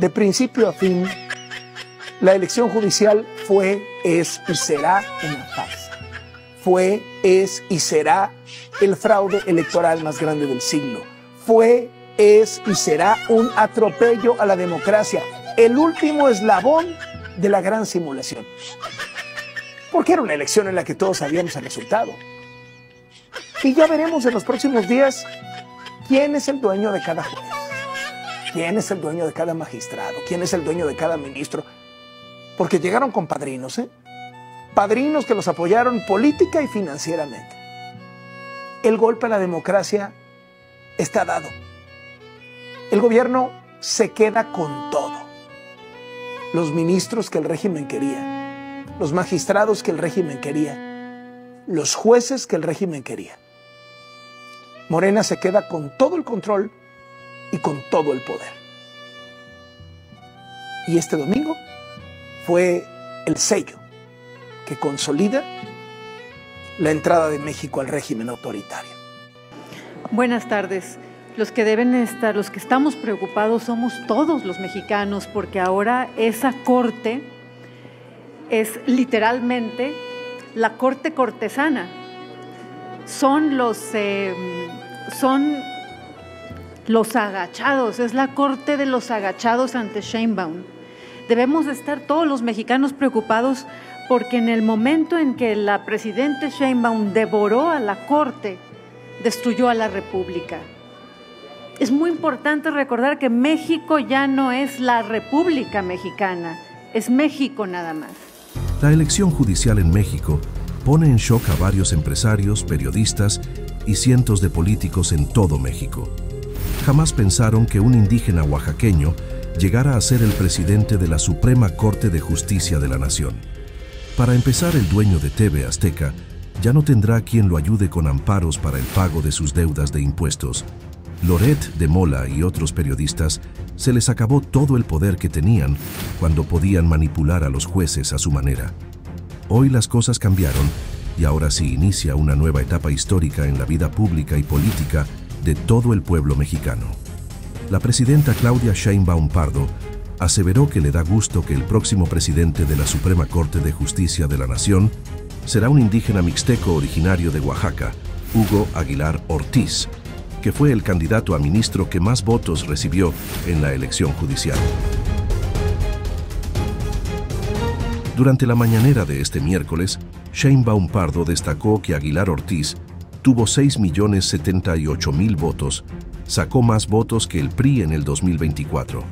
de principio a fin, la elección judicial fue, es y será una farsa. Fue, es y será el fraude electoral más grande del siglo. Fue, es y será un atropello a la democracia, el último eslabón de la gran simulación. Porque era una elección en la que todos sabíamos el resultado. Y ya veremos en los próximos días quién es el dueño de cada juez, quién es el dueño de cada magistrado, quién es el dueño de cada ministro. Porque llegaron con padrinos, padrinos que los apoyaron política y financieramente. El golpe a la democracia está dado. El gobierno se queda con todo. Los ministros que el régimen quería, los magistrados que el régimen quería, los jueces que el régimen quería. Morena se queda con todo el control y con todo el poder. Y este domingo fue el sello que consolida la entrada de México al régimen autoritario. Buenas tardes. Los que estamos preocupados somos todos los mexicanos, porque ahora esa corte es literalmente la corte cortesana. Son los agachados, es la corte de los agachados ante Sheinbaum. Debemos de estar todos los mexicanos preocupados porque en el momento en que la presidenta Sheinbaum devoró a la corte, destruyó a la República. Es muy importante recordar que México ya no es la República Mexicana, es México nada más. La elección judicial en México pone en shock a varios empresarios, periodistas y cientos de políticos en todo México. Jamás pensaron que un indígena oaxaqueño llegara a ser el presidente de la Suprema Corte de Justicia de la Nación. Para empezar, el dueño de TV Azteca ya no tendrá quien lo ayude con amparos para el pago de sus deudas de impuestos. Loret de Mola y otros periodistas se les acabó todo el poder que tenían cuando podían manipular a los jueces a su manera. Hoy las cosas cambiaron y ahora sí inicia una nueva etapa histórica en la vida pública y política de todo el pueblo mexicano. La presidenta Claudia Sheinbaum Pardo aseveró que le da gusto que el próximo presidente de la Suprema Corte de Justicia de la Nación será un indígena mixteco originario de Oaxaca, Hugo Aguilar Ortiz, que fue el candidato a ministro que más votos recibió en la elección judicial. Durante la mañanera de este miércoles, Sheinbaum Pardo destacó que Aguilar Ortiz tuvo 6.078.000 votos, sacó más votos que el PRI en el 2024.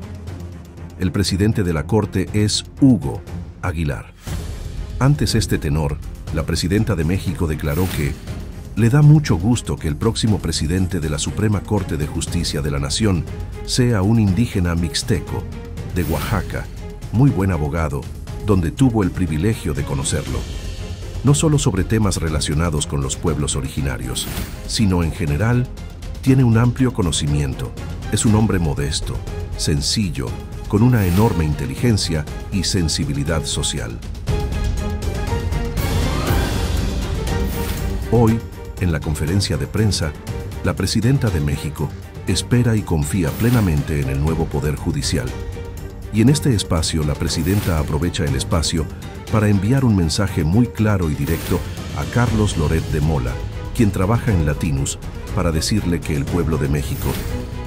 El presidente de la Corte es Hugo Aguilar. Antes este tenor, la presidenta de México declaró que le da mucho gusto que el próximo presidente de la Suprema Corte de Justicia de la Nación sea un indígena mixteco, de Oaxaca, muy buen abogado, donde tuvo el privilegio de conocerlo. No solo sobre temas relacionados con los pueblos originarios, sino en general, tiene un amplio conocimiento, es un hombre modesto, sencillo, con una enorme inteligencia y sensibilidad social. Hoy, en la conferencia de prensa, la presidenta de México espera y confía plenamente en el nuevo Poder Judicial. Y en este espacio, la presidenta aprovecha el espacio para enviar un mensaje muy claro y directo a Carlos Loret de Mola, quien trabaja en Latinus, para decirle que el pueblo de México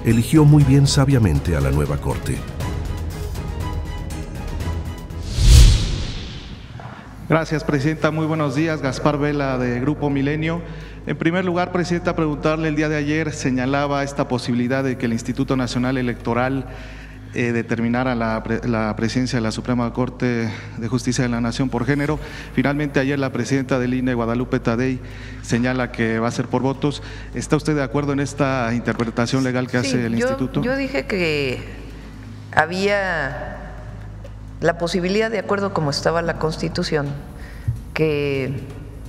eligió muy bien sabiamente a la nueva Corte. Gracias, Presidenta. Muy buenos días. Gaspar Vela, de Grupo Milenio. En primer lugar, Presidenta, preguntarle, el día de ayer señalaba esta posibilidad de que el Instituto Nacional Electoral determinara la presidencia de la Suprema Corte de Justicia de la Nación por género. Finalmente, ayer la presidenta del INE, Guadalupe Tadei, señala que va a ser por votos. ¿Está usted de acuerdo en esta interpretación legal que hace el Instituto? Yo dije que había la posibilidad, de acuerdo como estaba la Constitución, que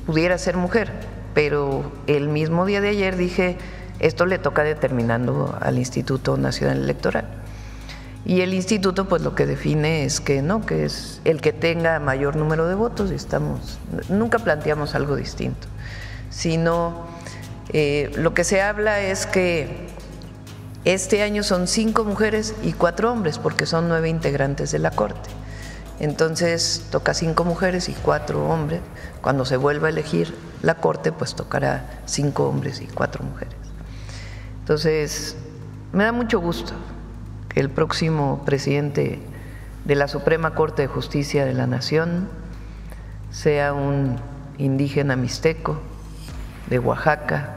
pudiera ser mujer, pero el mismo día de ayer dije, esto le toca determinando al Instituto Nacional Electoral. Y el instituto pues lo que define es que no, que es el que tenga mayor número de votos, y nunca planteamos algo distinto, sino lo que se habla es que Este año son 5 mujeres y 4 hombres, porque son 9 integrantes de la Corte. Entonces toca 5 mujeres y 4 hombres. Cuando se vuelva a elegir la Corte, pues tocará 5 hombres y 4 mujeres. Entonces, me da mucho gusto que el próximo presidente de la Suprema Corte de Justicia de la Nación sea un indígena mixteco de Oaxaca,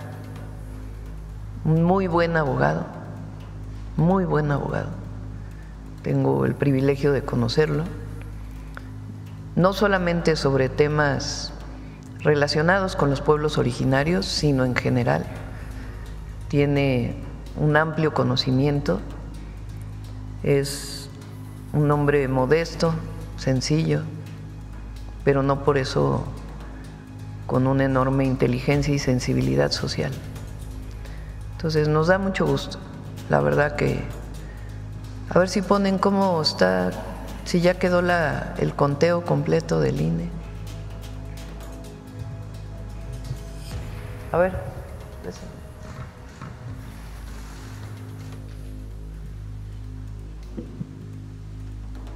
un muy buen abogado, muy buen abogado. Tengo el privilegio de conocerlo, no solamente sobre temas relacionados con los pueblos originarios, sino en general. Tiene un amplio conocimiento, es un hombre modesto, sencillo, pero no por eso con una enorme inteligencia y sensibilidad social. Entonces nos da mucho gusto, la verdad que a ver si ponen cómo está, si ya quedó el conteo completo del INE. A ver.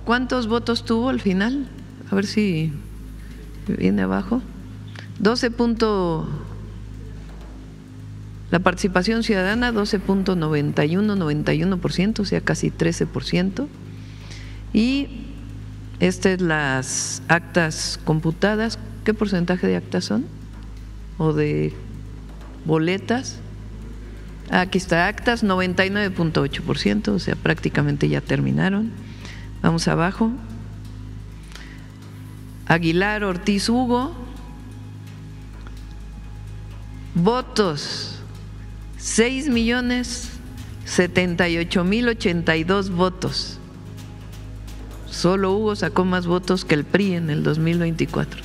¿Cuántos votos tuvo al final? A ver si viene abajo. 12. La participación ciudadana 12.91%, o sea, casi 13%. Y estas las actas computadas. ¿Qué porcentaje de actas son? ¿O de boletas? Aquí está, actas 99.8%, o sea, prácticamente ya terminaron. Vamos abajo. Aguilar Ortiz Hugo. Votos 6.078.082 votos. Solo Hugo sacó más votos que el PRI en el 2024.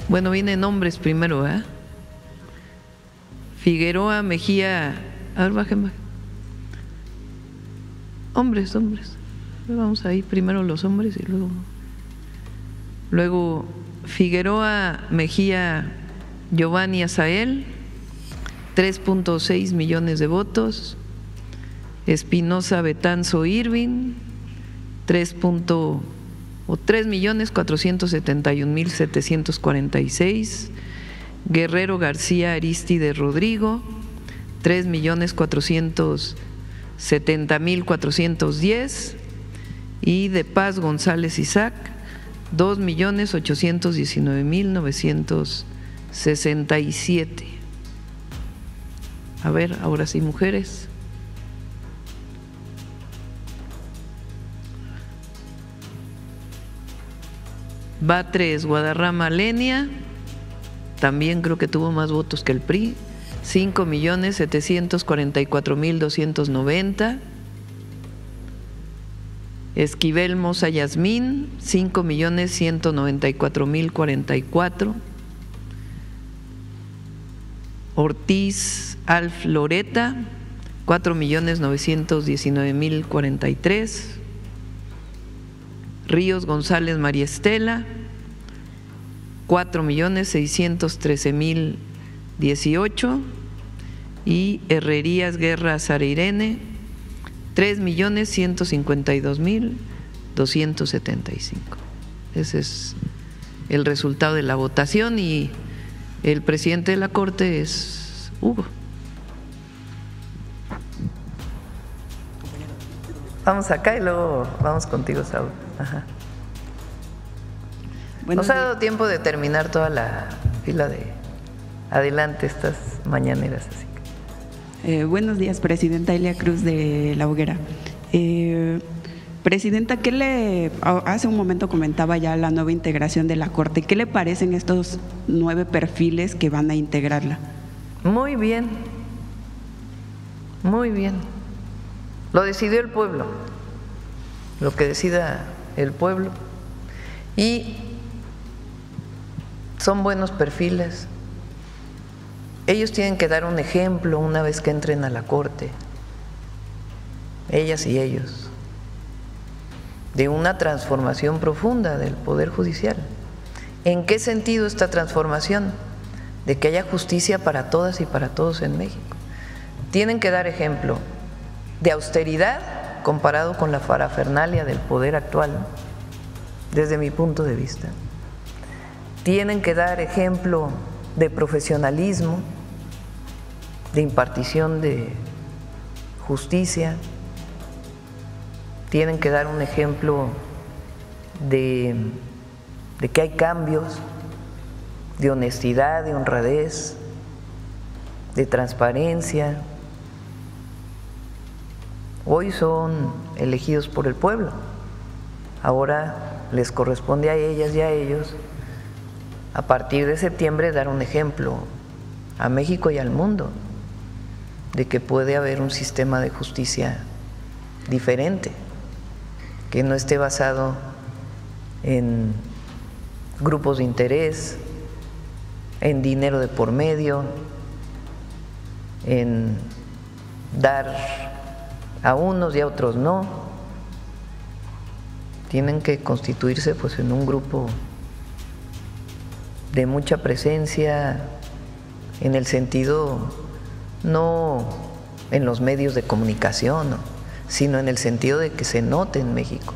Bueno, vienen nombres primero, ¿eh? Figueroa Mejía, a ver, bajen. Hombres. Vamos ahí, primero los hombres y luego Figueroa Mejía Giovanni Azael, 3.6 millones de votos. Espinosa Betanzo Irving, 3.471.746. Guerrero García Aristide Rodrigo, 3.470.410. Y de Paz González Isaac, 2.819.967. A ver, ahora sí, mujeres. Batres Guadarrama Lenia, también creo que tuvo más votos que el PRI, 5.744.290. Esquivel Moza Yasmín, 5.194.044. Ortiz Alf Loreta, 4.919.043. Ríos González María Estela, 4.613.018. Y Herrerías Guerra Sara Irene, 3.152.275. Ese es el resultado de la votación y el presidente de la Corte es Hugo. Vamos acá y luego vamos contigo, Saúl. Ajá. Nos ha dado tiempo de terminar toda la fila de adelante estas mañaneras, así que. Buenos días, Presidenta Elia Cruz de La Hoguera. Presidenta, hace un momento comentaba ya la nueva integración de la Corte. ¿Qué le parecen estos 9 perfiles que van a integrarla? Muy bien, muy bien. Lo decidió el pueblo, lo que decida el pueblo. Y son buenos perfiles. Ellos tienen que dar un ejemplo una vez que entren a la Corte, ellas y ellos, de una transformación profunda del Poder Judicial. ¿En qué sentido esta transformación? de que haya justicia para todas y para todos en México. Tienen que dar ejemplo de austeridad comparado con la parafernalia del poder actual, desde mi punto de vista. Tienen que dar ejemplo de profesionalismo, de impartición de justicia. Tienen que dar un ejemplo de que hay cambios, de honestidad, de honradez, de transparencia. Hoy son elegidos por el pueblo, ahora les corresponde a ellas y a ellos, a partir de septiembre, dar un ejemplo a México y al mundo de que puede haber un sistema de justicia diferente, que no esté basado en grupos de interés, en dinero de por medio, en dar a unos y a otros no. Tienen que constituirse pues en un grupo de mucha presencia, en el sentido no en los medios de comunicación, ¿no?, sino en el sentido de que se note en México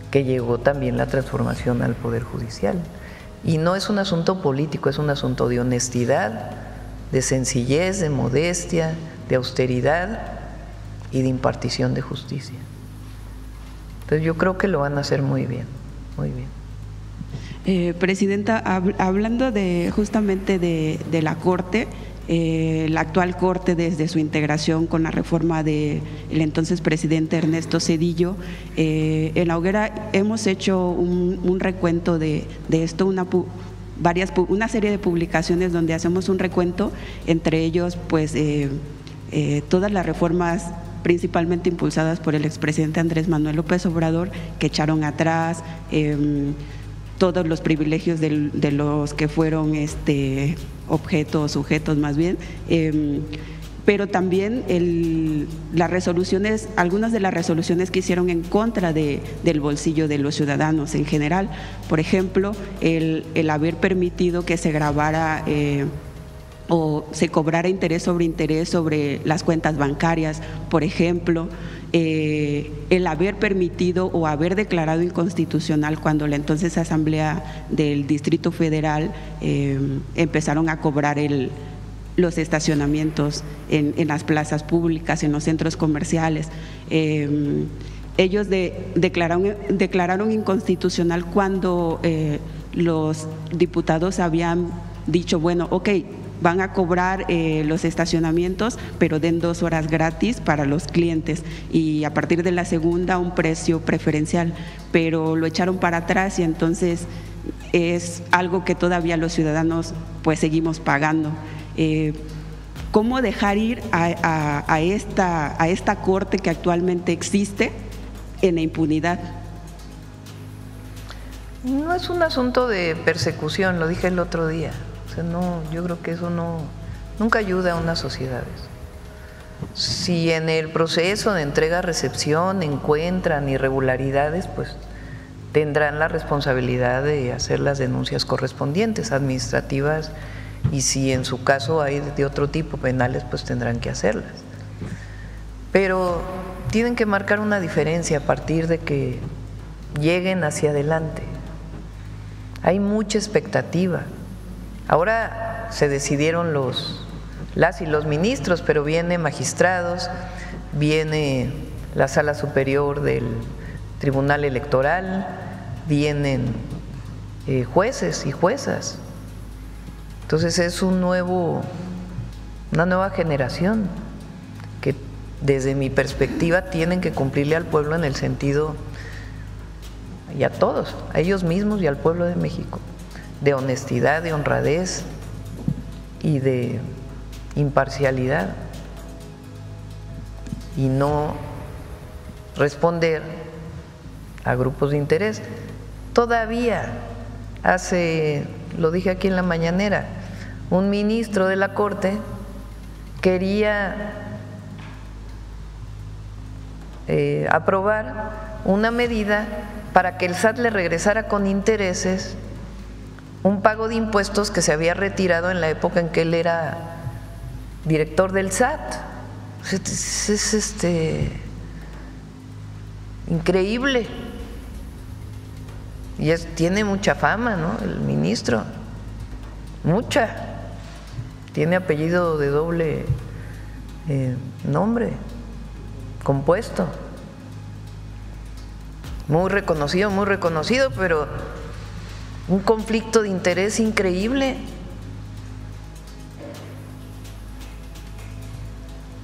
que llegó también la transformación al Poder Judicial. Y no es un asunto político, es un asunto de honestidad, de sencillez, de modestia, de austeridad y de impartición de justicia. Entonces yo creo que lo van a hacer muy bien, muy bien. Presidenta, hablando justamente de la Corte, la actual Corte, desde su integración con la reforma del entonces presidente Ernesto Zedillo, en La Hoguera hemos hecho un recuento de esto, una serie de publicaciones donde hacemos un recuento, entre ellos pues todas las reformas principalmente impulsadas por el expresidente Andrés Manuel López Obrador, que echaron atrás todos los privilegios de los que fueron objetos, sujetos más bien, pero también las resoluciones, algunas de las resoluciones que hicieron en contra del bolsillo de los ciudadanos en general. Por ejemplo, el haber permitido que se grabara o se cobrara interés sobre las cuentas bancarias, por ejemplo, el haber permitido o haber declarado inconstitucional cuando la entonces Asamblea del Distrito Federal empezaron a cobrar los estacionamientos en las plazas públicas, en los centros comerciales. Ellos declararon inconstitucional cuando los diputados habían dicho, bueno, ok, van a cobrar los estacionamientos, pero den 2 horas gratis para los clientes y a partir de la segunda un precio preferencial, pero lo echaron para atrás y entonces es algo que todavía los ciudadanos pues seguimos pagando. ¿Cómo dejar ir a esta Corte que actualmente existe en la impunidad? No es un asunto de persecución, lo dije el otro día. O sea, no, yo creo que eso nunca ayuda a unas sociedades. Si en el proceso de entrega-recepción encuentran irregularidades, pues tendrán la responsabilidad de hacer las denuncias correspondientes, administrativas, y si en su caso hay de otro tipo, penales, pues tendrán que hacerlas. Pero tienen que marcar una diferencia a partir de que lleguen hacia adelante. Hay mucha expectativa. Ahora se decidieron las y los ministros, pero viene magistrados, viene la Sala Superior del Tribunal Electoral, vienen jueces y juezas. Entonces es una nueva generación que desde mi perspectiva tienen que cumplirle al pueblo en el sentido, y a todos, a ellos mismos y al pueblo de México, de honestidad, de honradez y de imparcialidad, y no responder a grupos de interés. Todavía lo dije aquí en la mañanera, un ministro de la Corte quería aprobar una medida para que el SAT le regresara con intereses un pago de impuestos que se había retirado en la época en que él era director del SAT. Es increíble. Y tiene mucha fama, ¿no? El ministro, mucha. Tiene apellido de doble nombre, compuesto. Muy reconocido, pero un conflicto de interés increíble.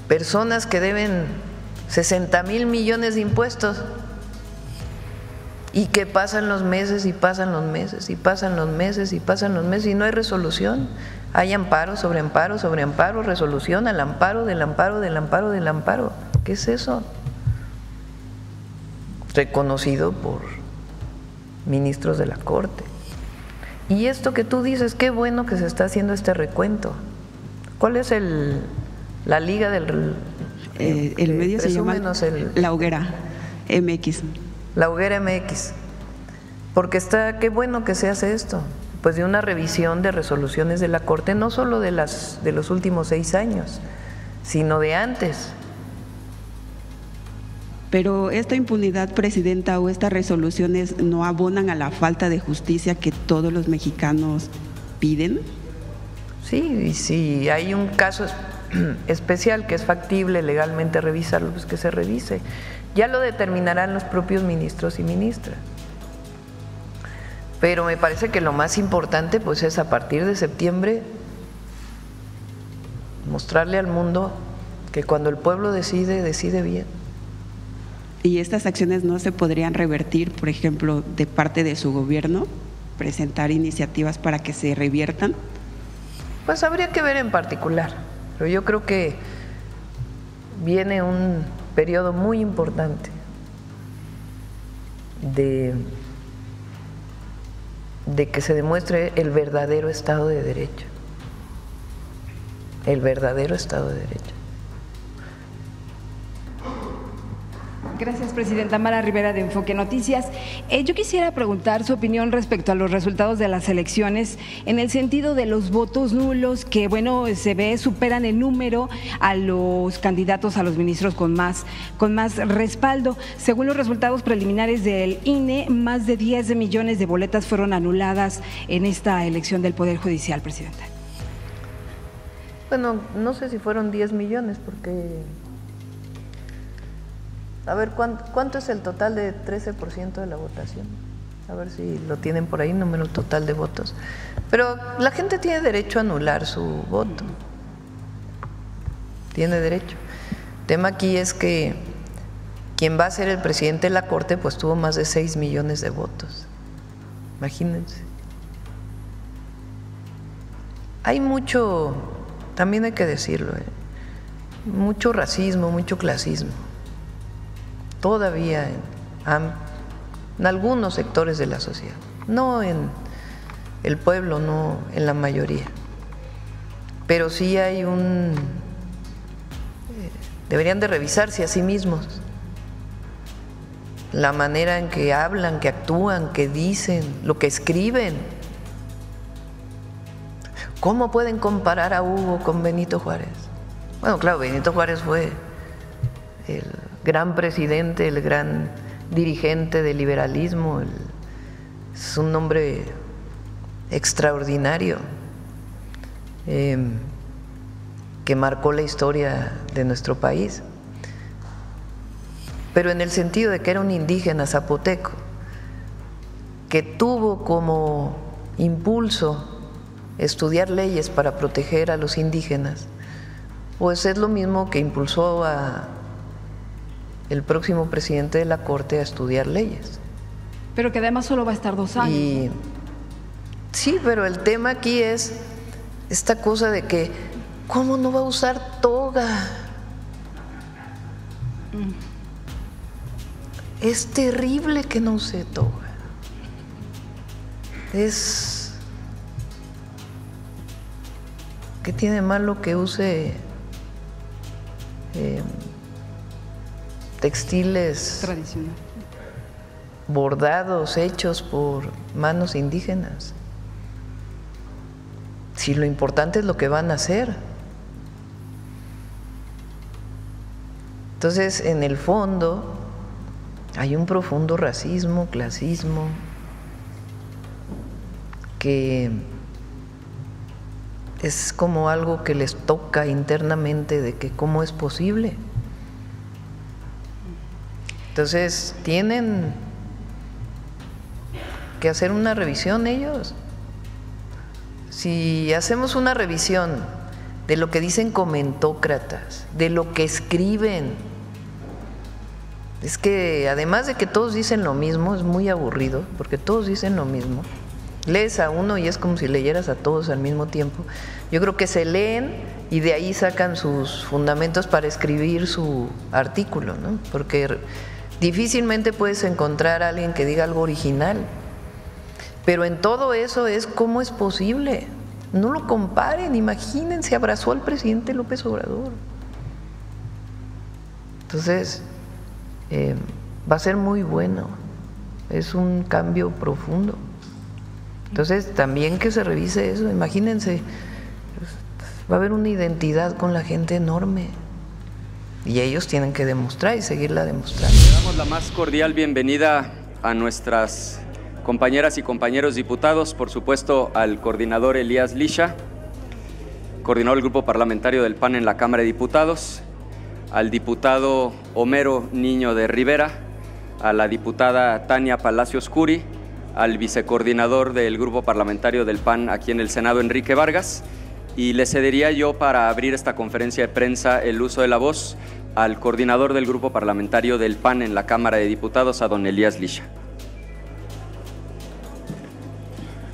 Personas que deben 60,000 millones de impuestos y que pasan los meses y pasan los meses y pasan los meses y pasan los meses y no hay resolución. Hay amparo sobre amparo sobre amparo, resolución al amparo del amparo del amparo del amparo. ¿Qué es eso? Reconocido por ministros de la Corte. Y esto que tú dices, qué bueno que se está haciendo este recuento. ¿Cuál es la liga del el medio se llama La Hoguera MX. La Hoguera MX. Porque qué bueno que se hace esto, pues de una revisión de resoluciones de la Corte, no solo de los últimos 6 años, sino de antes. Pero esta impunidad, Presidenta, o estas resoluciones no abonan a la falta de justicia que todos los mexicanos piden. Sí, y si hay un caso especial que es factible legalmente revisarlo, pues que se revise. Ya lo determinarán los propios ministros y ministras. Pero me parece que lo más importante pues es a partir de septiembre mostrarle al mundo que cuando el pueblo decide, decide bien. ¿Y estas acciones no se podrían revertir, por ejemplo, de parte de su gobierno? ¿Presentar iniciativas para que se reviertan? Pues habría que ver en particular, pero yo creo que viene un periodo muy importante de que se demuestre el verdadero Estado de Derecho. El verdadero Estado de Derecho. Gracias, Presidenta. Mara Rivera, de Enfoque Noticias. Yo quisiera preguntar su opinión respecto a los resultados de las elecciones en el sentido de los votos nulos que, bueno, se ve superan en número a los candidatos a los ministros con más respaldo. Según los resultados preliminares del INE, más de 10 millones de boletas fueron anuladas en esta elección del Poder Judicial, Presidenta. Bueno, no sé si fueron 10 millones porque… A ver, ¿cuánto es el total de 13% de la votación? A ver si lo tienen por ahí, número total de votos. Pero la gente tiene derecho a anular su voto. Tiene derecho. El tema aquí es que quien va a ser el presidente de la Corte pues tuvo más de 6 millones de votos. Imagínense. Hay mucho, también hay que decirlo, mucho racismo, mucho clasismo. Todavía en algunos sectores de la sociedad, no en el pueblo, no en la mayoría, pero sí hay deberían de revisarse a sí mismos la manera en que hablan, que actúan, que dicen, lo que escriben. ¿Cómo pueden comparar a Hugo con Benito Juárez? Bueno, claro, Benito Juárez fue el gran presidente, el gran dirigente del liberalismo, es un hombre extraordinario que marcó la historia de nuestro país, pero en el sentido de que era un indígena zapoteco que tuvo como impulso estudiar leyes para proteger a los indígenas, pues es lo mismo que impulsó a el próximo presidente de la Corte a estudiar leyes. Pero que además solo va a estar 2 años. Sí, pero el tema aquí es esta cosa de que, ¿cómo no va a usar toga? Es terrible que no use toga. ¿Qué tiene malo que use textiles tradicional, bordados hechos por manos indígenas? si lo importante es lo que van a hacer. Entonces, en el fondo, hay un profundo racismo, clasismo, que es como algo que les toca internamente de que cómo es posible. Entonces, tienen que hacer una revisión ellos. Si hacemos una revisión de lo que dicen comentócratas, de lo que escriben, es que además de que todos dicen lo mismo, es muy aburrido, porque todos dicen lo mismo. Lees a uno y es como si leyeras a todos al mismo tiempo. Yo creo que se leen y de ahí sacan sus fundamentos para escribir su artículo, ¿no? Porque difícilmente puedes encontrar a alguien que diga algo original. Pero en todo eso es cómo es posible. No lo comparen, imagínense, abrazó al presidente López Obrador. Entonces, va a ser muy bueno. Es un cambio profundo. Entonces, también que se revise eso, imagínense, va a haber una identidad con la gente enorme. Y ellos tienen que demostrar y seguirla demostrando. Le damos la más cordial bienvenida a nuestras compañeras y compañeros diputados, por supuesto al coordinador Elías Lisha, coordinador del Grupo Parlamentario del PAN en la Cámara de Diputados, al diputado Homero Niño de Rivera, a la diputada Tania Palacios Curi, al vicecoordinador del Grupo Parlamentario del PAN aquí en el Senado, Enrique Vargas, y le cedería yo para abrir esta conferencia de prensa el uso de la voz al coordinador del Grupo Parlamentario del PAN en la Cámara de Diputados, a don Elías Lisha.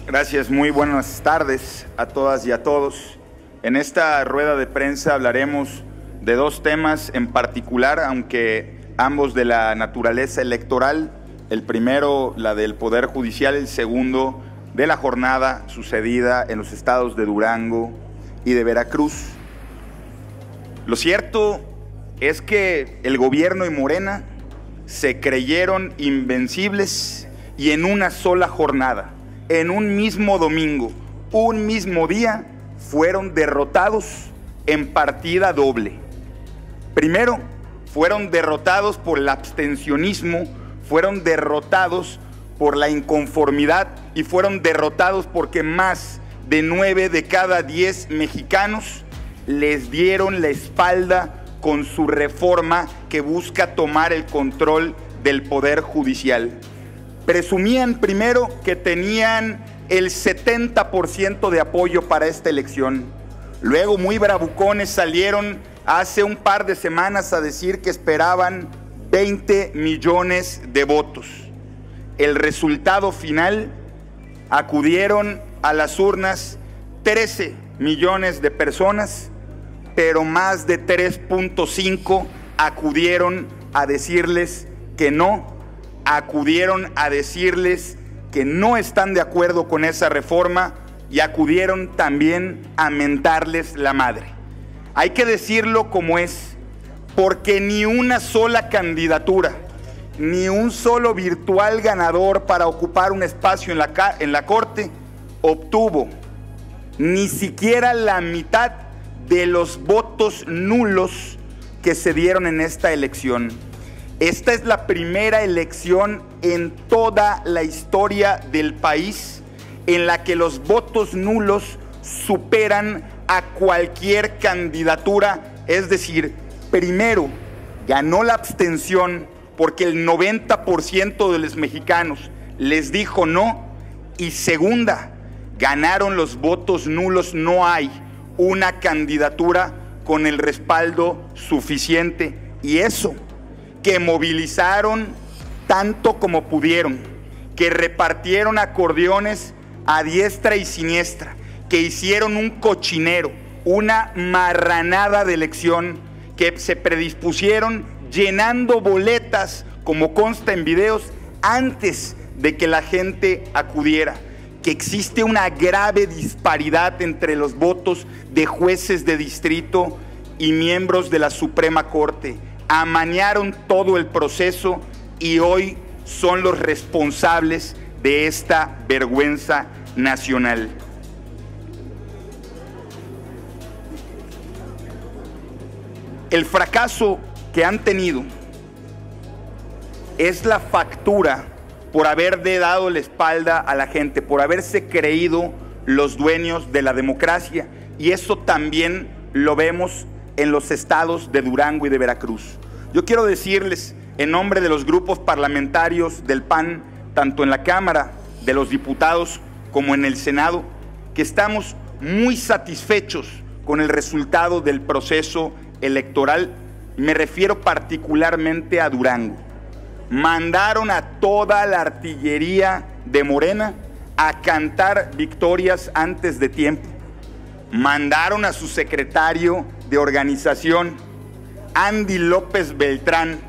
Gracias, muy buenas tardes a todas y a todos. En esta rueda de prensa hablaremos de dos temas en particular, aunque ambos de la naturaleza electoral. El primero, la del Poder Judicial, el segundo, de la jornada sucedida en los estados de Durango y de Veracruz. Lo cierto es que el gobierno y Morena se creyeron invencibles y en una sola jornada, en un mismo domingo, un mismo día, fueron derrotados en partida doble. Primero, fueron derrotados por el abstencionismo, fueron derrotados por la inconformidad y fueron derrotados porque más de 9 de cada 10 mexicanos les dieron la espalda con su reforma que busca tomar el control del Poder Judicial. Presumían primero que tenían el 70% de apoyo para esta elección. Luego, muy bravucones, salieron hace un par de semanas a decir que esperaban 20 millones de votos. El resultado final, acudieron a las urnas 13 millones de personas, pero más de 3.5 acudieron a decirles que no, acudieron a decirles que no están de acuerdo con esa reforma y acudieron también a mentarles la madre. Hay que decirlo como es, porque ni una sola candidatura, ni un solo virtual ganador para ocupar un espacio en la Corte obtuvo ni siquiera la mitad de los votos nulos que se dieron en esta elección. Esta es la primera elección en toda la historia del país en la que los votos nulos superan a cualquier candidatura. Es decir, primero ganó la abstención porque el 90% de los mexicanos les dijo no, y segunda, ganaron los votos nulos. No hay una candidatura con el respaldo suficiente, y eso, que movilizaron tanto como pudieron, que repartieron acordeones a diestra y siniestra, que hicieron un cochinero, una marranada de elección, que se predispusieron llenando boletas, como consta en videos, antes de que la gente acudiera, que existe una grave disparidad entre los votos de jueces de distrito y miembros de la Suprema Corte. Amañaron todo el proceso y hoy son los responsables de esta vergüenza nacional. El fracaso que han tenido es la factura por haberle dado la espalda a la gente, por haberse creído los dueños de la democracia, y eso también lo vemos en los estados de Durango y de Veracruz. Yo quiero decirles, en nombre de los grupos parlamentarios del PAN, tanto en la Cámara de los Diputados como en el Senado, que estamos muy satisfechos con el resultado del proceso electoral. Me refiero particularmente a Durango. Mandaron a toda la artillería de Morena a cantar victorias antes de tiempo. Mandaron a su secretario de organización, Andy López Beltrán,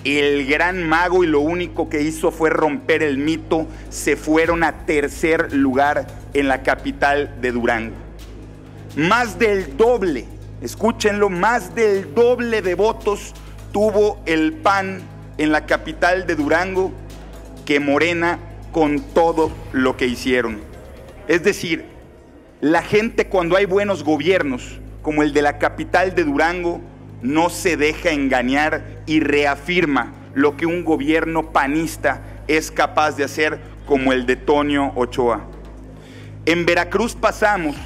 el gran mago, y lo único que hizo fue romper el mito. Se fueron a tercer lugar en la capital de Durango. Más del doble, escúchenlo, más del doble de votos tuvo el PAN en la capital de Durango que Morena, con todo lo que hicieron. Es decir, la gente, cuando hay buenos gobiernos como el de la capital de Durango, no se deja engañar y reafirma lo que un gobierno panista es capaz de hacer, como el de Tonio Ochoa. En Veracruz pasamos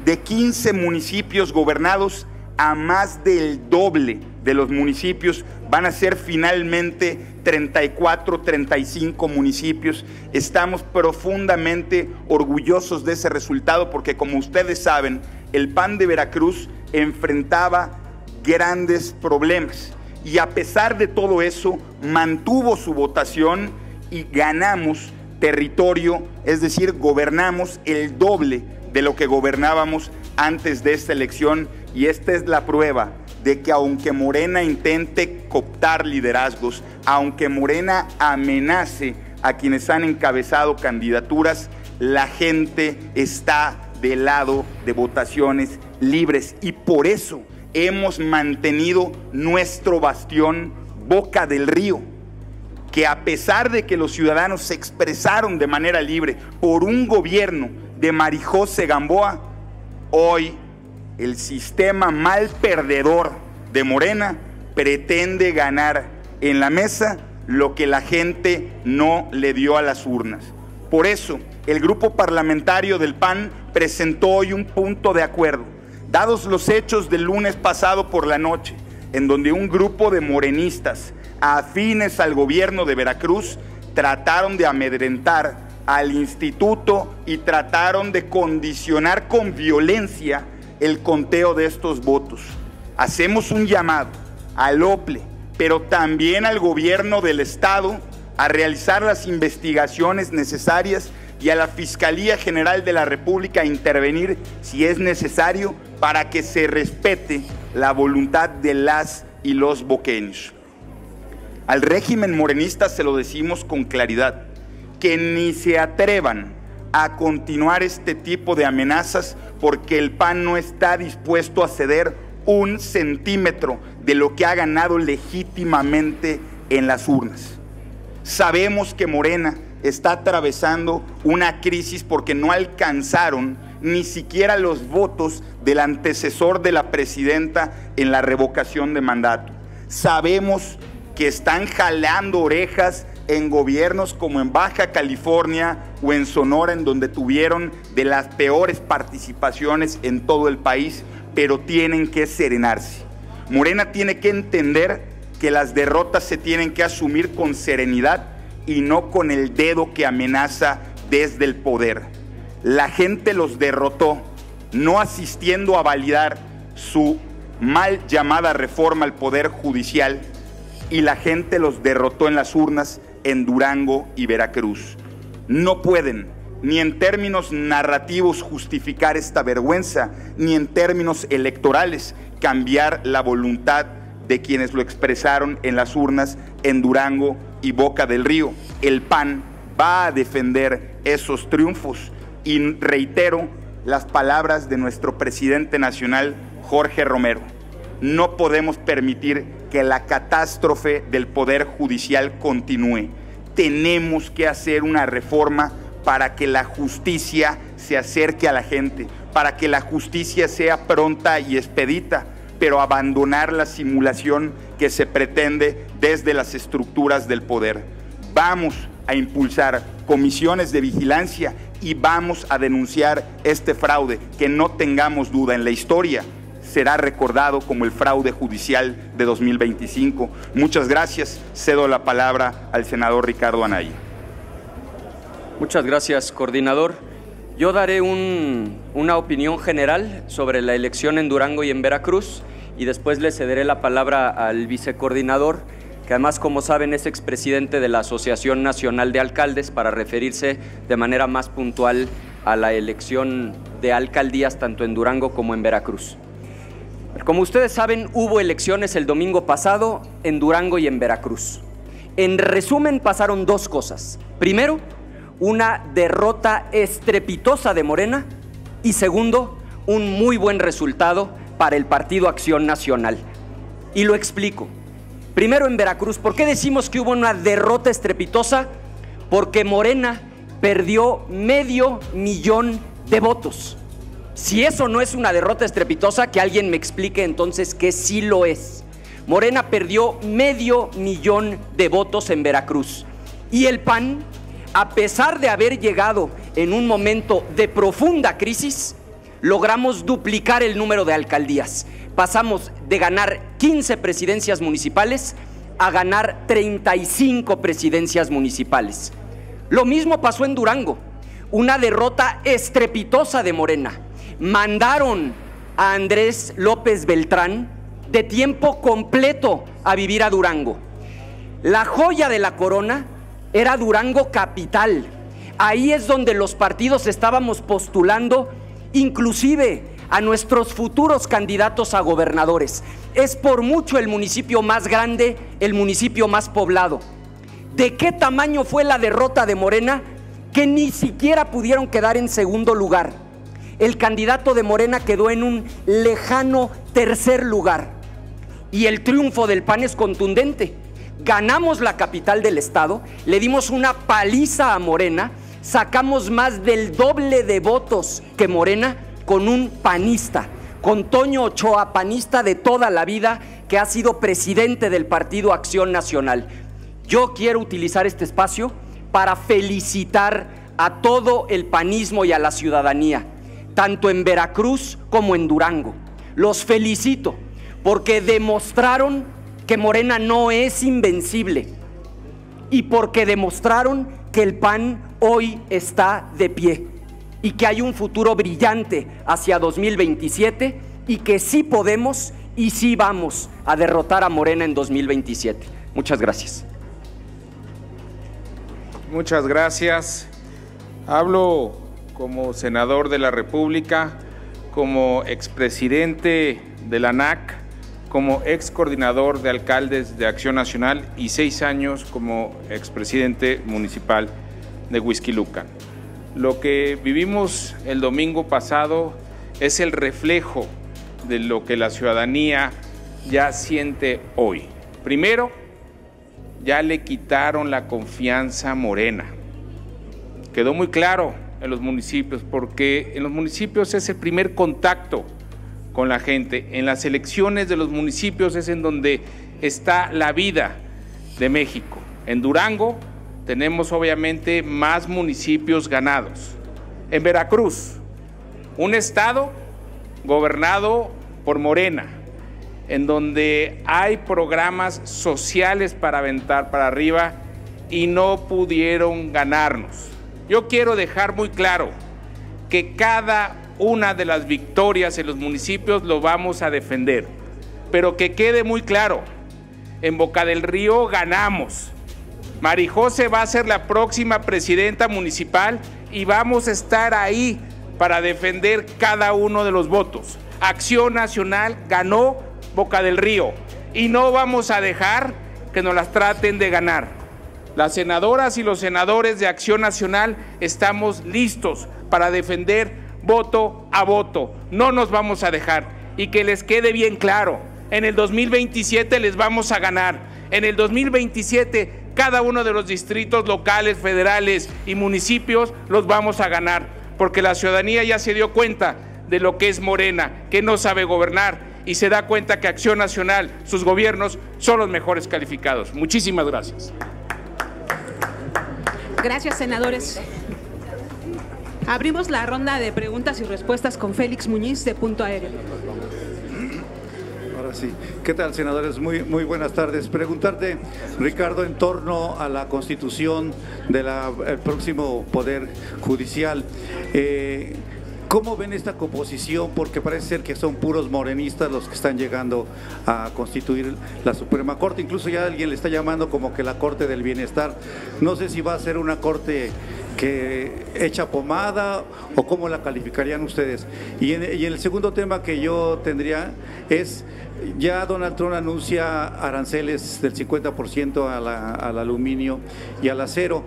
de 15 municipios gobernados a más del doble de los municipios. Van a ser finalmente 34, 35 municipios. Estamos profundamente orgullosos de ese resultado porque, como ustedes saben, el PAN de Veracruz enfrentaba grandes problemas y, a pesar de todo eso, mantuvo su votación y ganamos territorio, es decir, gobernamos el doble de lo que gobernábamos antes de esta elección. Y esta es la prueba de que, aunque Morena intente cooptar liderazgos, aunque Morena amenace a quienes han encabezado candidaturas, la gente está del lado de votaciones libres, y por eso hemos mantenido nuestro bastión, Boca del Río, que, a pesar de que los ciudadanos se expresaron de manera libre por un gobierno de Marijose Gamboa, hoy el sistema mal perdedor de Morena pretende ganar en la mesa lo que la gente no le dio a las urnas. Por eso, el grupo parlamentario del PAN presentó hoy un punto de acuerdo, dados los hechos del lunes pasado por la noche, en donde un grupo de morenistas afines al gobierno de Veracruz trataron de amedrentar al instituto y trataron de condicionar con violencia el conteo de estos votos. Hacemos un llamado al OPLE, pero también al gobierno del estado, a realizar las investigaciones necesarias, y a la Fiscalía General de la República a intervenir si es necesario para que se respete la voluntad de las y los boqueños. Al régimen morenista se lo decimos con claridad, que ni se atrevan a continuar este tipo de amenazas, porque el PAN no está dispuesto a ceder un centímetro de lo que ha ganado legítimamente en las urnas. Sabemos que Morena está atravesando una crisis porque no alcanzaron ni siquiera los votos del antecesor de la presidenta en la revocación de mandato. Sabemos que están jalando orejas en gobiernos como en Baja California o en Sonora, en donde tuvieron de las peores participaciones en todo el país, pero tienen que serenarse. Morena tiene que entender que las derrotas se tienen que asumir con serenidad y no con el dedo que amenaza desde el poder. La gente los derrotó, no asistiendo a validar su mal llamada reforma al Poder Judicial, y la gente los derrotó en las urnas en Durango y Veracruz. No pueden, ni en términos narrativos, justificar esta vergüenza, ni en términos electorales cambiar la voluntad de quienes lo expresaron en las urnas en Durango y Boca del Río. El PAN va a defender esos triunfos, y reitero las palabras de nuestro presidente nacional, Jorge Romero: no podemos permitir que la catástrofe del Poder Judicial continúe. Tenemos que hacer una reforma para que la justicia se acerque a la gente, para que la justicia sea pronta y expedita, pero abandonar la simulación que se pretende desde las estructuras del poder. Vamos a impulsar comisiones de vigilancia y vamos a denunciar este fraude que, no tengamos duda, en la historia será recordado como el fraude judicial de 2025. Muchas gracias. Cedo la palabra al senador Ricardo Anaya. Muchas gracias, coordinador. Yo daré una opinión general sobre la elección en Durango y en Veracruz y después le cederé la palabra al vicecoordinador, que además, como saben, es expresidente de la Asociación Nacional de Alcaldes, para referirse de manera más puntual a la elección de alcaldías tanto en Durango como en Veracruz. Como ustedes saben, hubo elecciones el domingo pasado en Durango y en Veracruz. En resumen, pasaron dos cosas. Primero, una derrota estrepitosa de Morena y segundo, un muy buen resultado para el Partido Acción Nacional. Y lo explico. Primero, en Veracruz, ¿por qué decimos que hubo una derrota estrepitosa? Porque Morena perdió 500,000 de votos. Si eso no es una derrota estrepitosa, que alguien me explique entonces que sí lo es. Morena perdió 500,000 de votos en Veracruz. Y el PAN, a pesar de haber llegado en un momento de profunda crisis, logramos duplicar el número de alcaldías. Pasamos de ganar 15 presidencias municipales a ganar 35 presidencias municipales. Lo mismo pasó en Durango, una derrota estrepitosa de Morena. Mandaron a Andrés López Beltrán de tiempo completo a vivir a Durango. La joya de la corona era Durango capital. Ahí es donde los partidos estábamos postulando inclusive a nuestros futuros candidatos a gobernadores. Es por mucho el municipio más grande, el municipio más poblado. ¿De qué tamaño fue la derrota de Morena? Que ni siquiera pudieron quedar en segundo lugar. El candidato de Morena quedó en un lejano tercer lugar. Y el triunfo del PAN es contundente. Ganamos la capital del estado, le dimos una paliza a Morena, sacamos más del doble de votos que Morena con un panista, con Toño Ochoa, panista de toda la vida, que ha sido presidente del Partido Acción Nacional. Yo quiero utilizar este espacio para felicitar a todo el panismo y a la ciudadanía, tanto en Veracruz como en Durango. Los felicito porque demostraron que Morena no es invencible y porque demostraron que el PAN hoy está de pie y que hay un futuro brillante hacia 2027 y que sí podemos y sí vamos a derrotar a Morena en 2027. Muchas gracias. Muchas gracias. Hablo como senador de la República, como expresidente de la ANAC, como ex coordinador de alcaldes de Acción Nacional y 6 años como expresidente municipal de Huixquilucan. Lo que vivimos el domingo pasado es el reflejo de lo que la ciudadanía ya siente hoy. Primero, ya le quitaron la confianza a Morena. Quedó muy claro en los municipios, porque en los municipios es el primer contacto con la gente. En las elecciones de los municipios es en donde está la vida de México. En Durango tenemos obviamente más municipios ganados. En Veracruz, un estado gobernado por Morena, en donde hay programas sociales para aventar para arriba y no pudieron ganarnos. Yo quiero dejar muy claro que cada una de las victorias en los municipios lo vamos a defender, pero que quede muy claro, en Boca del Río ganamos. Marijose va a ser la próxima presidenta municipal y vamos a estar ahí para defender cada uno de los votos. Acción Nacional ganó Boca del Río y no vamos a dejar que nos las traten de ganar. Las senadoras y los senadores de Acción Nacional estamos listos para defender voto a voto. No nos vamos a dejar, y que les quede bien claro, en el 2027 les vamos a ganar. En el 2027 cada uno de los distritos locales, federales y municipios los vamos a ganar, porque la ciudadanía ya se dio cuenta de lo que es Morena, que no sabe gobernar y se da cuenta que Acción Nacional, sus gobiernos, son los mejores calificados. Muchísimas gracias. Gracias, senadores. Abrimos la ronda de preguntas y respuestas con Félix Muñiz, de Punto Aéreo. Ahora sí. ¿Qué tal, senadores? Muy buenas tardes. Preguntarte, Ricardo, en torno a la constitución del próximo Poder Judicial. ¿Cómo ven esta composición? Porque parece ser que son puros morenistas los que están llegando a constituir la Suprema Corte. Incluso ya alguien le está llamando como que la Corte del Bienestar. No sé si va a ser una corte que echa pomada o cómo la calificarían ustedes. Y en el segundo tema que yo tendría es, ya Donald Trump anuncia aranceles del 50% al aluminio y al acero,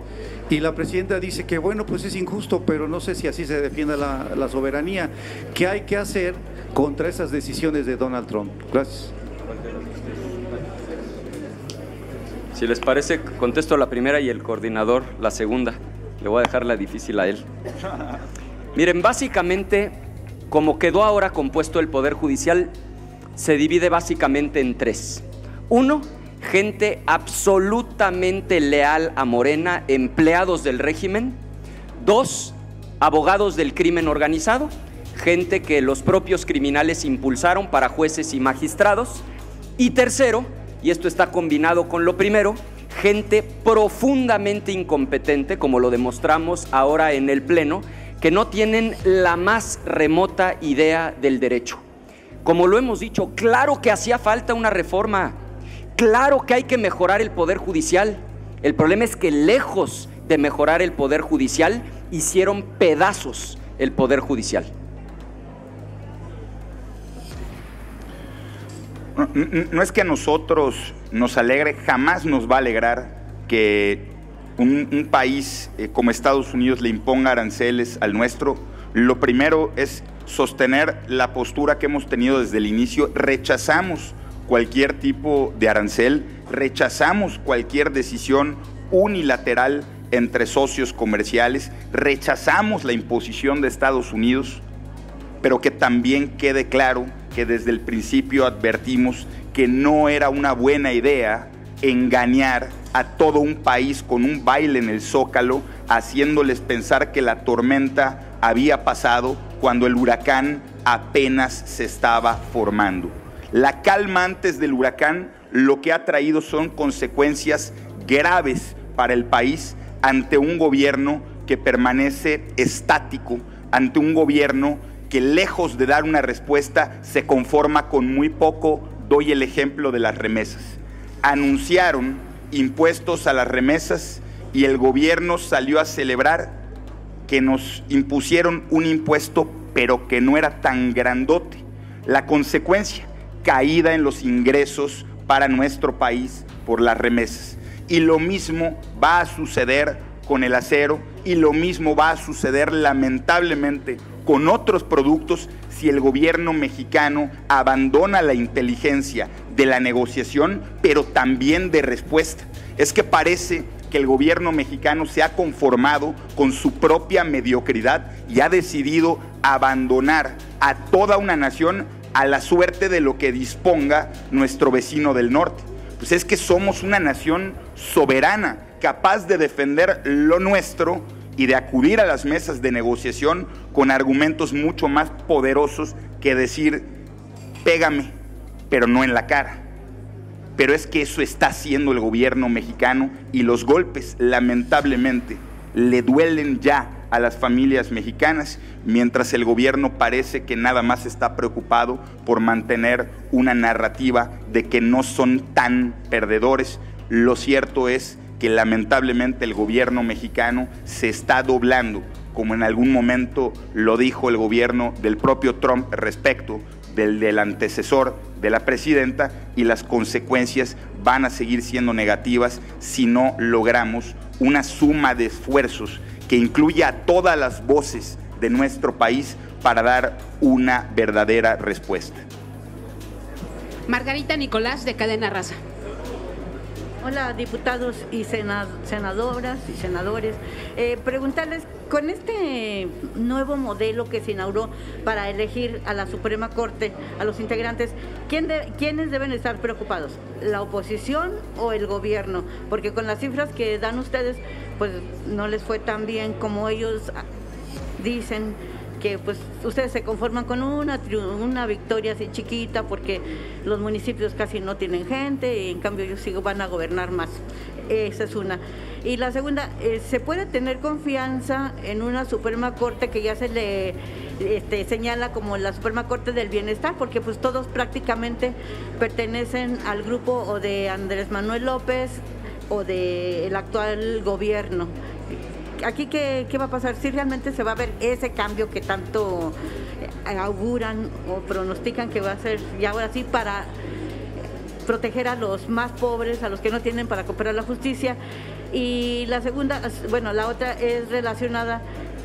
y la presidenta dice que bueno, pues es injusto, pero no sé si así se defienda la soberanía. ¿Qué hay que hacer contra esas decisiones de Donald Trump? Gracias. Si les parece, contesto la primera y el coordinador la segunda. Le voy a dejar la difícil a él. Miren, básicamente, como quedó ahora compuesto el Poder Judicial, se divide básicamente en tres. Uno, gente absolutamente leal a Morena, empleados del régimen. Dos, abogados del crimen organizado, gente que los propios criminales impulsaron para jueces y magistrados. Y tercero, y esto está combinado con lo primero, gente profundamente incompetente, como lo demostramos ahora en el Pleno, que no tienen la más remota idea del derecho. Como lo hemos dicho, claro que hacía falta una reforma, claro que hay que mejorar el Poder Judicial. El problema es que lejos de mejorar el Poder Judicial, hicieron pedazos el Poder Judicial. No es que a nosotros nos alegre, jamás nos va a alegrar que un país como Estados Unidos le imponga aranceles al nuestro. Lo primero es sostener la postura que hemos tenido desde el inicio. Rechazamos cualquier tipo de arancel, rechazamos cualquier decisión unilateral entre socios comerciales, rechazamos la imposición de Estados Unidos, pero que también quede claro que desde el principio advertimos que no era una buena idea engañar a todo un país con un baile en el Zócalo, haciéndoles pensar que la tormenta había pasado cuando el huracán apenas se estaba formando. La calma antes del huracán lo que ha traído son consecuencias graves para el país ante un gobierno que permanece estático, ante un gobierno que lejos de dar una respuesta se conforma con muy poco. Doy el ejemplo de las remesas. Anunciaron impuestos a las remesas y el gobierno salió a celebrar que nos impusieron un impuesto, pero que no era tan grandote. La consecuencia, caída en los ingresos para nuestro país por las remesas. Y lo mismo va a suceder con el acero, y lo mismo va a suceder lamentablemente con otros productos si el gobierno mexicano abandona la inteligencia de la negociación, pero también de respuesta. Es que parece que el gobierno mexicano se ha conformado con su propia mediocridad y ha decidido abandonar a toda una nación a la suerte de lo que disponga nuestro vecino del norte. Pues es que somos una nación soberana, capaz de defender lo nuestro y de acudir a las mesas de negociación con argumentos mucho más poderosos que decir, pégame, pero no en la cara. Pero es que eso está haciendo el gobierno mexicano, y los golpes, lamentablemente, le duelen ya a las familias mexicanas, mientras el gobierno parece que nada más está preocupado por mantener una narrativa de que no son tan perdedores. Lo cierto es que lamentablemente el gobierno mexicano se está doblando, como en algún momento lo dijo el gobierno del propio Trump respecto del antecesor de la presidenta, y las consecuencias van a seguir siendo negativas si no logramos una suma de esfuerzos que incluya a todas las voces de nuestro país para dar una verdadera respuesta. Margarita Nicolás, de Cadena Raza. Hola, diputados y senadoras y senadores. Preguntarles, con este nuevo modelo que se inauguró para elegir a la Suprema Corte, a los integrantes, ¿quiénes deben estar preocupados? ¿La oposición o el gobierno? Porque con las cifras que dan ustedes, pues no les fue tan bien como ellos dicen, que pues ustedes se conforman con una victoria así chiquita porque los municipios casi no tienen gente y en cambio ellos sí van a gobernar más. Esa es una. Y la segunda, ¿se puede tener confianza en una Suprema Corte que ya se le señala como la Suprema Corte del Bienestar? Porque pues todos prácticamente pertenecen al grupo o de Andrés Manuel López o del actual gobierno. Aquí, ¿qué va a pasar? Si realmente se va a ver ese cambio que tanto auguran o pronostican que va a ser, y ahora sí, para proteger a los más pobres, a los que no tienen para cooperar la justicia. Y la segunda, bueno, la otra es relacionada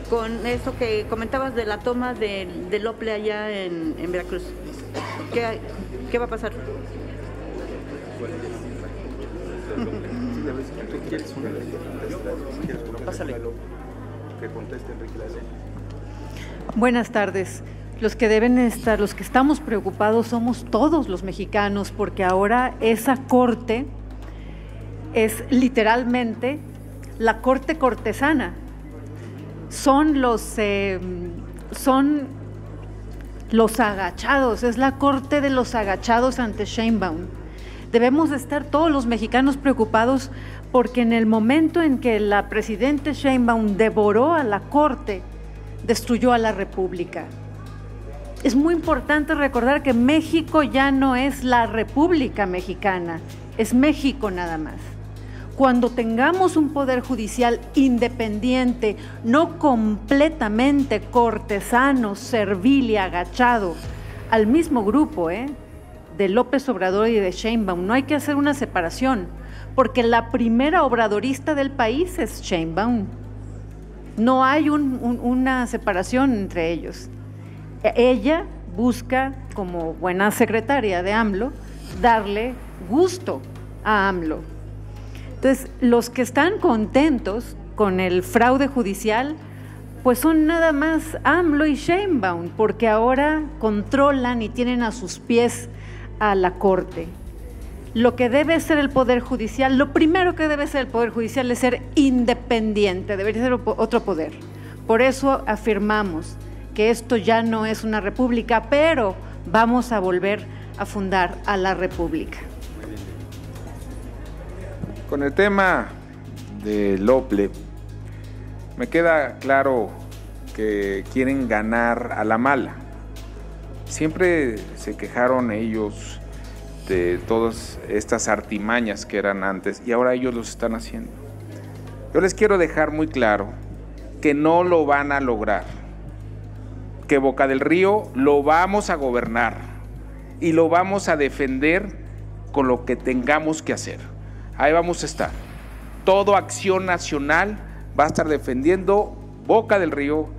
con eso que comentabas de la toma del Ople allá en Veracruz. ¿Qué va a pasar? Buenas tardes. Los que deben estar, los que estamos preocupados somos todos los mexicanos, porque ahora esa corte es literalmente la corte cortesana. Son los agachados, es la corte de los agachados ante Sheinbaum. Debemos estar todos los mexicanos preocupados porque en el momento en que la presidenta Sheinbaum devoró a la Corte, destruyó a la República. Es muy importante recordar que México ya no es la República Mexicana, es México nada más. Cuando tengamos un poder judicial independiente, no completamente cortesano, servil y agachado, al mismo grupo, de López Obrador y de Sheinbaum, no hay que hacer una separación, porque la primera obradorista del país es Sheinbaum. No hay una separación entre ellos. Ella busca, como buena secretaria de AMLO, darle gusto a AMLO. Entonces, los que están contentos con el fraude judicial, pues son nada más AMLO y Sheinbaum, porque ahora controlan y tienen a sus pies a la Corte. Lo que debe ser el Poder Judicial, lo primero que debe ser el Poder Judicial es ser independiente, debería ser otro poder. Por eso afirmamos que esto ya no es una república, pero vamos a volver a fundar a la república. Con el tema del Ople, me queda claro que quieren ganar a la mala. Siempre se quejaron ellos de todas estas artimañas que eran antes y ahora ellos los están haciendo. Yo les quiero dejar muy claro que no lo van a lograr, que Boca del Río lo vamos a gobernar y lo vamos a defender con lo que tengamos que hacer. Ahí vamos a estar. Toda Acción Nacional va a estar defendiendo Boca del Río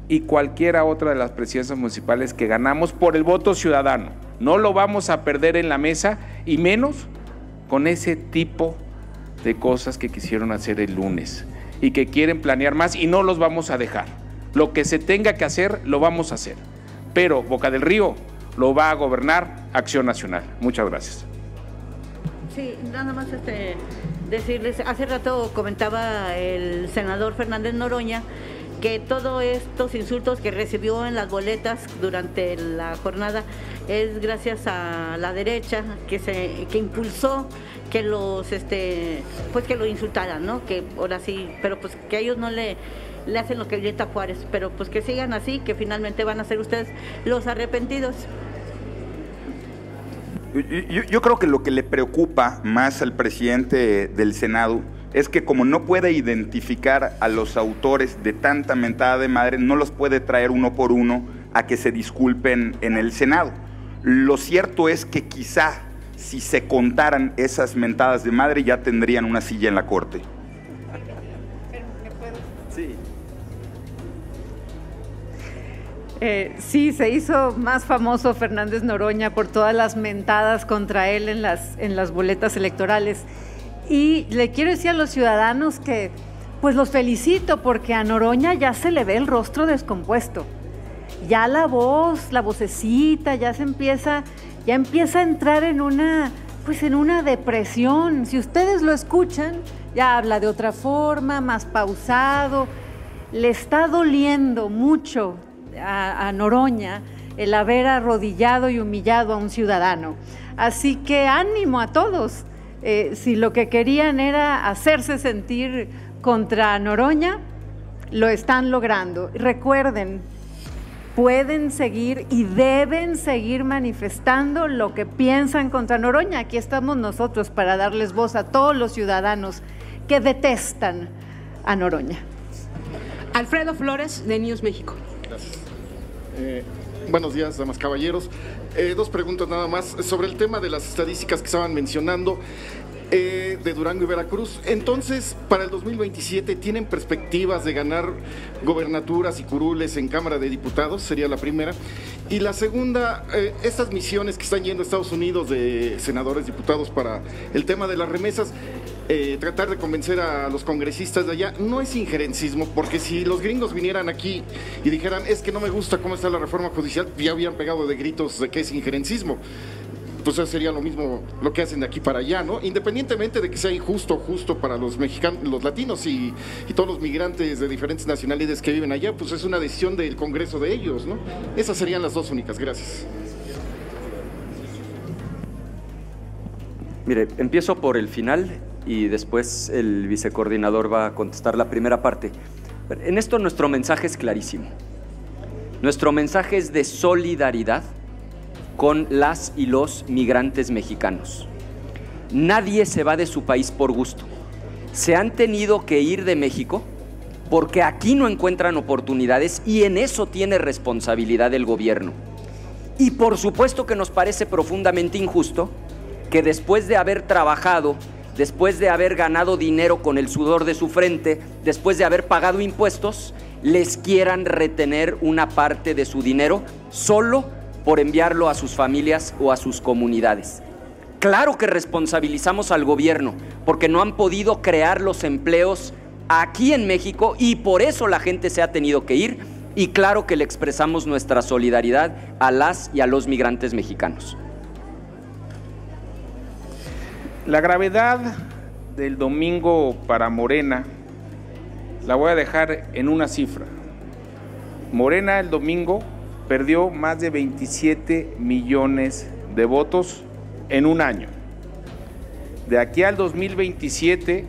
y cualquiera otra de las presidencias municipales que ganamos por el voto ciudadano. No lo vamos a perder en la mesa y menos con ese tipo de cosas que quisieron hacer el lunes y que quieren planear más y no los vamos a dejar. Lo que se tenga que hacer, lo vamos a hacer. Pero Boca del Río lo va a gobernar Acción Nacional. Muchas gracias. Sí, nada más decirles, hace rato comentaba el senador Fernández Noroña que todos estos insultos que recibió en las boletas durante la jornada es gracias a la derecha que impulsó que los pues que lo insultaran, ¿no? Que ahora sí, pero pues que ellos no le hacen lo que Violeta Juárez, pero pues que sigan así, que finalmente van a ser ustedes los arrepentidos. Yo creo que lo que le preocupa más al presidente del Senado es que como no puede identificar a los autores de tanta mentada de madre, no los puede traer uno por uno a que se disculpen en el Senado. Lo cierto es que quizá si se contaran esas mentadas de madre ya tendrían una silla en la Corte. Sí. Sí, se hizo más famoso Fernández Noroña por todas las mentadas contra él en las boletas electorales. Y le quiero decir a los ciudadanos que pues los felicito porque a Noroña ya se le ve el rostro descompuesto. Ya la voz, la vocecita, ya empieza a entrar en una depresión. Si ustedes lo escuchan, ya habla de otra forma, más pausado. Le está doliendo mucho a Noroña el haber arrodillado y humillado a un ciudadano. Así que ánimo a todos. Si lo que querían era hacerse sentir contra Noroña, lo están logrando. Recuerden, pueden seguir y deben seguir manifestando lo que piensan contra Noroña. Aquí estamos nosotros para darles voz a todos los ciudadanos que detestan a Noroña. Alfredo Flores, de News México. Gracias. Buenos días, damas, caballeros. Dos preguntas nada más sobre el tema de las estadísticas que estaban mencionando de Durango y Veracruz. Entonces, para el 2027, ¿tienen perspectivas de ganar gobernaturas y curules en Cámara de Diputados? Sería la primera. Y la segunda, estas misiones que están yendo a Estados Unidos de senadores, diputados para el tema de las remesas, tratar de convencer a los congresistas de allá, no es injerencismo, porque si los gringos vinieran aquí y dijeran, es que no me gusta cómo está la reforma judicial, ya habían pegado de gritos de que es injerencismo. Pues eso sería lo mismo lo que hacen de aquí para allá, ¿no? Independientemente de que sea injusto, justo para los mexicanos, los latinos y todos los migrantes de diferentes nacionalidades que viven allá, pues es una decisión del Congreso de ellos, ¿no? Esas serían las dos únicas. Gracias. Mire, empiezo por el final y después el vicecoordinador va a contestar la primera parte. En esto nuestro mensaje es clarísimo. Nuestro mensaje es de solidaridad con las y los migrantes mexicanos. Nadie se va de su país por gusto. Se han tenido que ir de México porque aquí no encuentran oportunidades y en eso tiene responsabilidad el gobierno. Y por supuesto que nos parece profundamente injusto que después de haber trabajado, después de haber ganado dinero con el sudor de su frente, después de haber pagado impuestos, les quieran retener una parte de su dinero solo por enviarlo a sus familias o a sus comunidades. Claro que responsabilizamos al gobierno porque no han podido crear los empleos aquí en México y por eso la gente se ha tenido que ir, y claro que le expresamos nuestra solidaridad a las y a los migrantes mexicanos. La gravedad del domingo para Morena la voy a dejar en una cifra. Morena el domingo perdió más de 27 millones de votos en un año. De aquí al 2027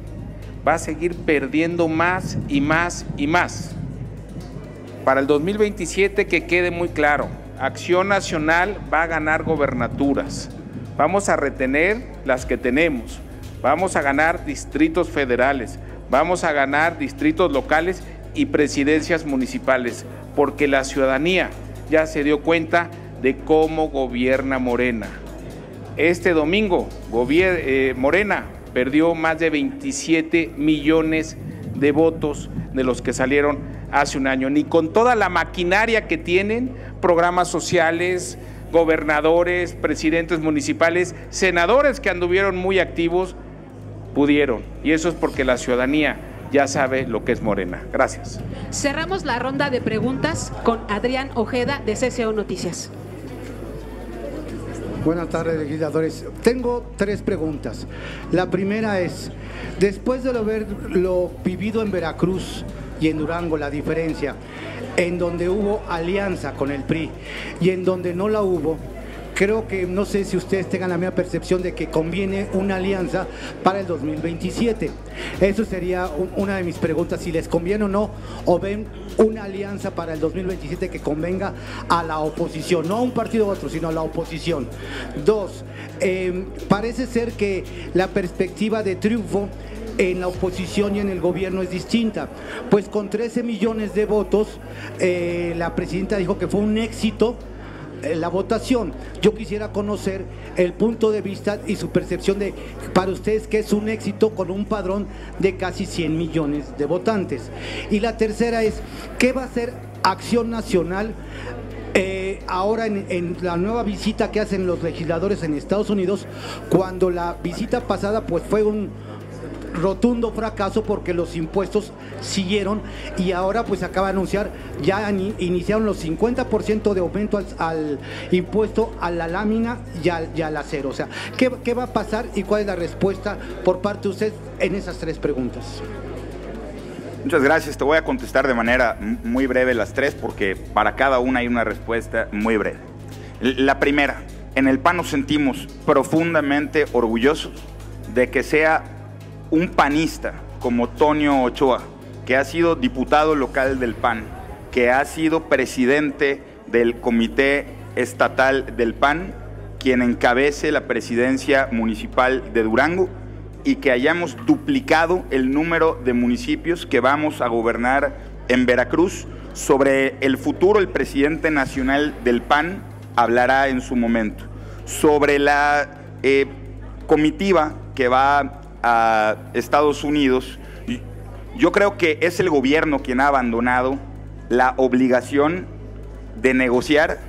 va a seguir perdiendo más y más y más. Para el 2027, que quede muy claro, Acción Nacional va a ganar gobernaturas. Vamos a retener las que tenemos. Vamos a ganar distritos federales. Vamos a ganar distritos locales y presidencias municipales, porque la ciudadanía ya se dio cuenta de cómo gobierna Morena. Este domingo, Morena perdió más de 27 millones de votos de los que salieron hace un año. Ni con toda la maquinaria que tienen, programas sociales, gobernadores, presidentes municipales, senadores que anduvieron muy activos, pudieron. Y eso es porque la ciudadanía ya sabe lo que es Morena. Gracias. Cerramos la ronda de preguntas con Adrián Ojeda, de CCO Noticias. Buenas tardes, legisladores. Tengo tres preguntas. La primera es, después de lo vivido en Veracruz y en Durango, la diferencia, en donde hubo alianza con el PRI y en donde no la hubo, creo que, no sé si ustedes tengan la misma percepción de que conviene una alianza para el 2027. Eso sería una de mis preguntas, si les conviene o no, o ven una alianza para el 2027 que convenga a la oposición, no a un partido u otro, sino a la oposición. Dos, parece ser que la perspectiva de triunfo en la oposición y en el gobierno es distinta, pues con 13 millones de votos, la presidenta dijo que fue un éxito la votación. Yo quisiera conocer el punto de vista y su percepción de, para ustedes, que es un éxito con un padrón de casi 100 millones de votantes. Y la tercera es, ¿qué va a hacer Acción Nacional ahora en la nueva visita que hacen los legisladores en Estados Unidos, cuando la visita pasada pues fue rotundo fracaso porque los impuestos siguieron y ahora pues acaba de anunciar, ya iniciaron los 50% de aumento al impuesto a la lámina y al acero. O sea, ¿qué va a pasar y cuál es la respuesta por parte de usted en esas tres preguntas? Muchas gracias. Te voy a contestar de manera muy breve las tres porque para cada una hay una respuesta muy breve. La primera, en el PAN nos sentimos profundamente orgullosos de que sea un panista como Tonio Ochoa, que ha sido diputado local del PAN, que ha sido presidente del Comité Estatal del PAN, quien encabece la presidencia municipal de Durango, y que hayamos duplicado el número de municipios que vamos a gobernar en Veracruz. Sobre el futuro, el presidente nacional del PAN hablará en su momento. Sobre la comitiva que va a Estados Unidos, yo creo que es el gobierno quien ha abandonado la obligación de negociar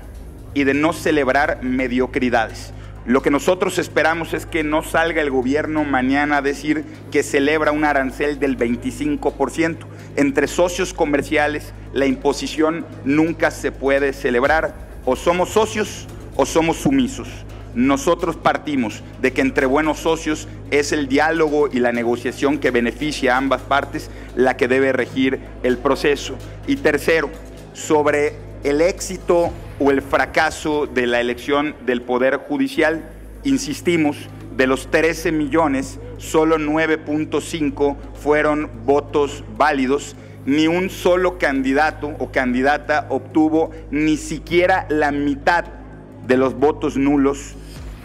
y de no celebrar mediocridades. Lo que nosotros esperamos es que no salga el gobierno mañana a decir que celebra un arancel del 25%. Entre socios comerciales, la imposición nunca se puede celebrar. O somos socios o somos sumisos. Nosotros partimos de que entre buenos socios es el diálogo y la negociación que beneficia a ambas partes la que debe regir el proceso. Y tercero, sobre el éxito o el fracaso de la elección del Poder Judicial, insistimos, de los 13 millones, solo 9.5 fueron votos válidos. Ni un solo candidato o candidata obtuvo ni siquiera la mitad de los votos nulos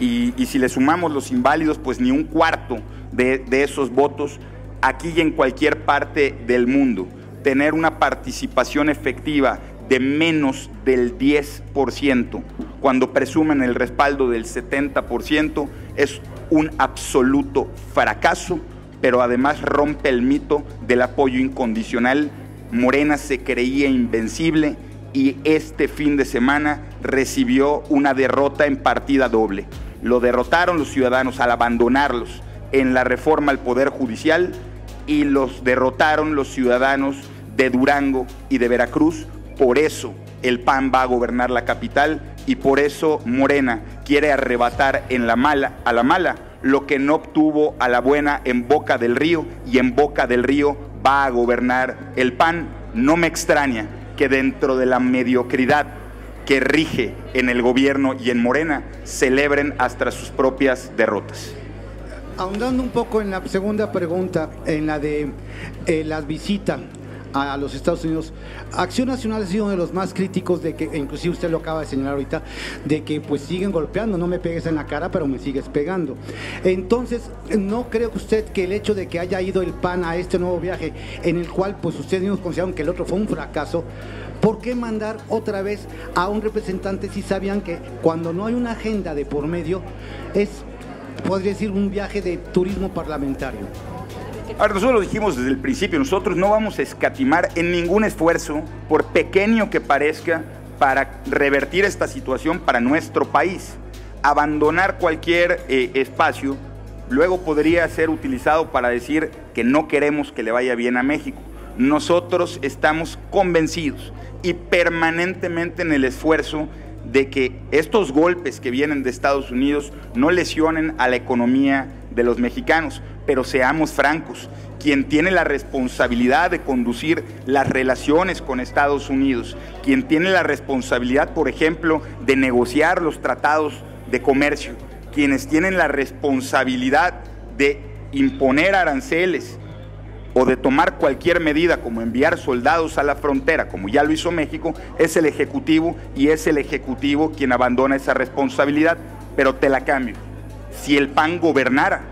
y si le sumamos los inválidos, pues ni un cuarto de esos votos. Aquí y en cualquier parte del mundo, tener una participación efectiva de menos del 10%, cuando presumen el respaldo del 70%, es un absoluto fracaso, pero además rompe el mito del apoyo incondicional. Morena se creía invencible y este fin de semana recibió una derrota en partida doble. Lo derrotaron los ciudadanos al abandonarlos en la reforma al Poder Judicial y los derrotaron los ciudadanos de Durango y de Veracruz. Por eso el PAN va a gobernar la capital y por eso Morena quiere arrebatar a la mala lo que no obtuvo a la buena en Boca del Río, y en Boca del Río va a gobernar el PAN. No me extraña que dentro de la mediocridad que rige en el gobierno y en Morena celebren hasta sus propias derrotas. Ahondando un poco en la segunda pregunta, en la de la visita a los Estados Unidos, Acción Nacional ha sido uno de los más críticos de que, inclusive usted lo acaba de señalar ahorita, de que pues siguen golpeando, no me pegues en la cara, pero me sigues pegando. Entonces, ¿no cree usted que el hecho de que haya ido el PAN a este nuevo viaje, en el cual pues ustedes mismos consideraron que el otro fue un fracaso, ¿por qué mandar otra vez a un representante si sabían que cuando no hay una agenda de por medio es, podría decir, un viaje de turismo parlamentario? Ahora, nosotros lo dijimos desde el principio, nosotros no vamos a escatimar en ningún esfuerzo, por pequeño que parezca, para revertir esta situación para nuestro país. Abandonar cualquier espacio luego podría ser utilizado para decir que no queremos que le vaya bien a México. Nosotros estamos convencidos y permanentemente en el esfuerzo de que estos golpes que vienen de Estados Unidos no lesionen a la economía de los mexicanos. Pero seamos francos, quien tiene la responsabilidad de conducir las relaciones con Estados Unidos, quien tiene la responsabilidad, por ejemplo, de negociar los tratados de comercio, quienes tienen la responsabilidad de imponer aranceles o de tomar cualquier medida como enviar soldados a la frontera, como ya lo hizo México, es el Ejecutivo, y es el Ejecutivo quien abandona esa responsabilidad. Pero te la cambio, si el PAN gobernara,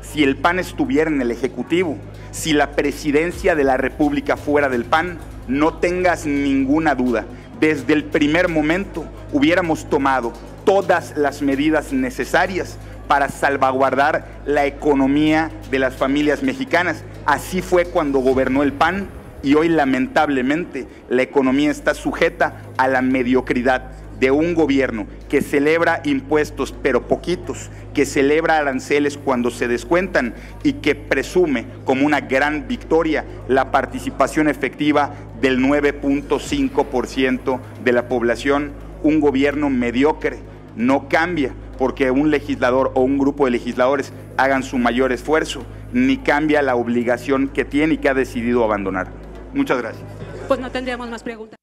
si el PAN estuviera en el Ejecutivo, si la presidencia de la República fuera del PAN, no tengas ninguna duda, desde el primer momento hubiéramos tomado todas las medidas necesarias para salvaguardar la economía de las familias mexicanas. Así fue cuando gobernó el PAN y hoy lamentablemente la economía está sujeta a la mediocridad. de un gobierno que celebra impuestos pero poquitos, que celebra aranceles cuando se descuentan y que presume como una gran victoria la participación efectiva del 9.5% de la población. Un gobierno mediocre no cambia porque un legislador o un grupo de legisladores hagan su mayor esfuerzo, ni cambia la obligación que tiene y que ha decidido abandonar. Muchas gracias. Pues no tendríamos más preguntas.